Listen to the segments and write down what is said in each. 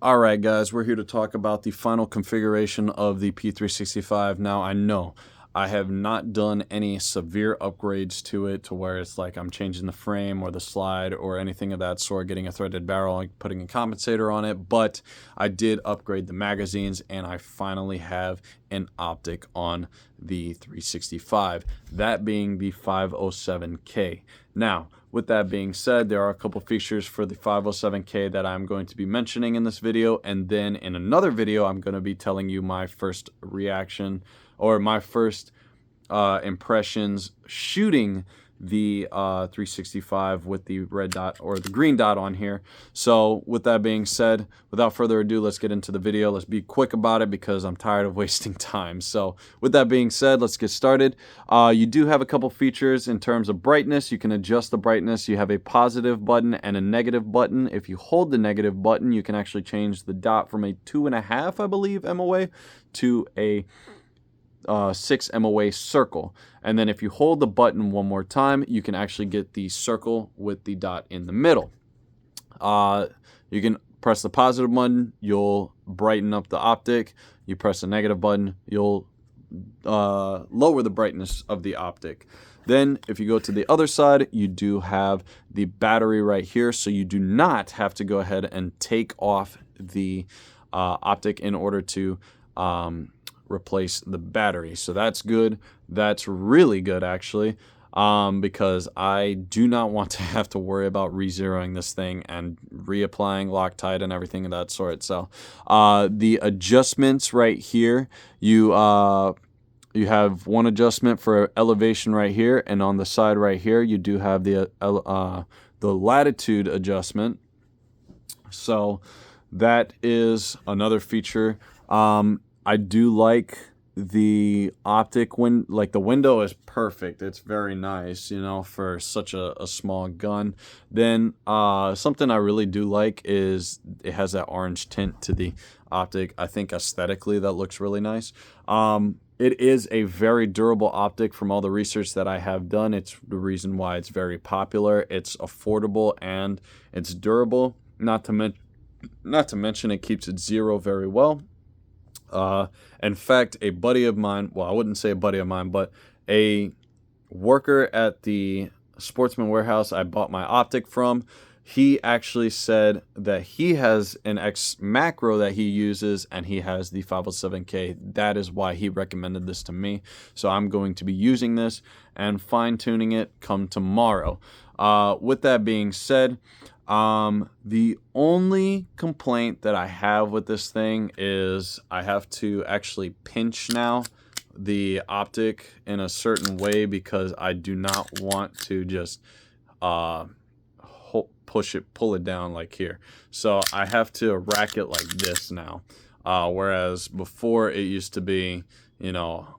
All right, guys, we're here to talk about the final configuration of the P365. Now, I know I have not done any severe upgrades to it to where it's like I'm changing the frame or the slide or anything of that sort, getting a threaded barrel and putting a compensator on it, but I did upgrade the magazines and I finally have an optic on the 365, that being the 507K. Now, with that being said, there are a couple features for the 507K that I'm going to be mentioning in this video, and then in another video I'm going to be telling you my first reaction or my first impressions shooting the 365 with the red dot or the green dot on here. So with that being said, without further ado, let's get into the video. Let's be quick about it because I'm tired of wasting time. So with that being said, let's get started. You do have a couple features in terms of brightness. You can adjust the brightness. You have a positive button and a negative button. If you hold the negative button, you can actually change the dot from a 2.5, I believe, MOA to a 6 MOA circle. And then if you hold the button one more time, you can actually get the circle with the dot in the middle. You can press the positive button, you'll brighten up the optic. You press the negative button, you'll lower the brightness of the optic. Then if you go to the other side, you do have the battery right here, so you do not have to go ahead and take off the optic in order to replace the battery. So that's good. That's really good, actually, because I do not want to have to worry about re-zeroing this thing and reapplying Loctite and everything of that sort. So the adjustments right here, you have one adjustment for elevation right here, and on the side right here you do have the latitude adjustment. So that is another feature. I do like the optic like the window is perfect. It's very nice, you know, for such a small gun. Then something I really do like is it has that orange tint to the optic. I think aesthetically that looks really nice. It is a very durable optic from all the research that I have done. It's the reason why it's very popular. It's affordable and it's durable. Not to mention it keeps it zero very well. In fact, a buddy of mine, well, I wouldn't say a buddy of mine, but a worker at the Sportsman Warehouse I bought my optic from, he actually said that he has an X macro that he uses and he has the 507K. That is why he recommended this to me. So I'm going to be using this and fine-tuning it come tomorrow. With that being said, the only complaint that I have with this thing is I have to actually pinch now the optic in a certain way because I do not want to just pull it down like here. So I have to rack it like this now, whereas before it used to be, you know,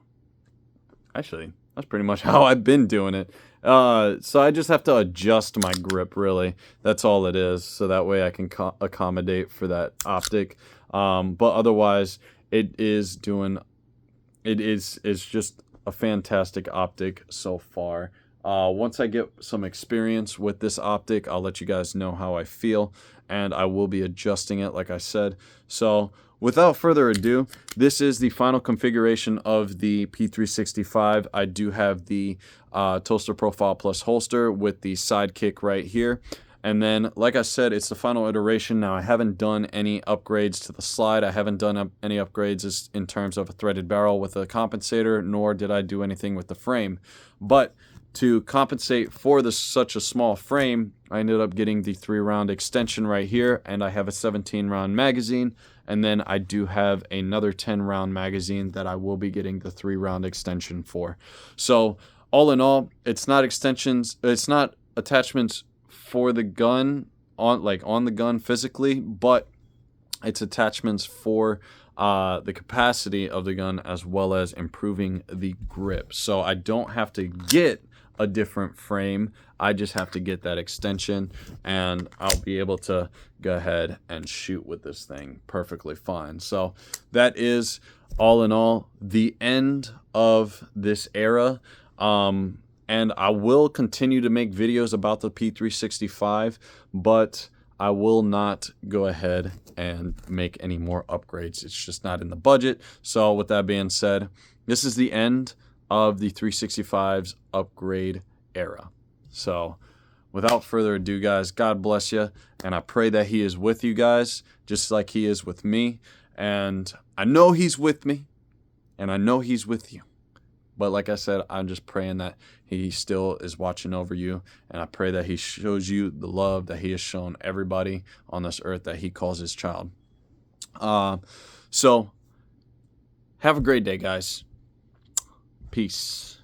actually that's pretty much how I've been doing it. So I just have to adjust my grip, really. That's all it is, so that way I can accommodate for that optic. But otherwise, it's just a fantastic optic so far. Once I get some experience with this optic, I'll let you guys know how I feel, and I will be adjusting it, like I said. So without further ado, this is the final configuration of the P365. I do have the Toaster Profile Plus holster with the sidekick right here. And then, like I said, it's the final iteration. Now, I haven't done any upgrades to the slide. I haven't done any upgrades in terms of a threaded barrel with a compensator, nor did I do anything with the frame. But to compensate for such a small frame, I ended up getting the 3-round extension right here, and I have a 17-round magazine, and then I do have another 10-round magazine that I will be getting the 3-round extension for. So all in all, it's not attachments for the gun on the gun physically, but it's attachments for the capacity of the gun as well as improving the grip. So I don't have to get a different frame. I just have to get that extension and I'll be able to go ahead and shoot with this thing perfectly fine. So that is all in all the end of this era. And I will continue to make videos about the P365, but I will not go ahead and make any more upgrades. It's just not in the budget. So with that being said, this is the end of the 365's upgrade era. So without further ado, guys, God bless you. And I pray that he is with you guys, just like he is with me. And I know he's with me, and I know he's with you. But like I said, I'm just praying that he still is watching over you. And I pray that he shows you the love that he has shown everybody on this earth that he calls his child. So have a great day, guys. Peace.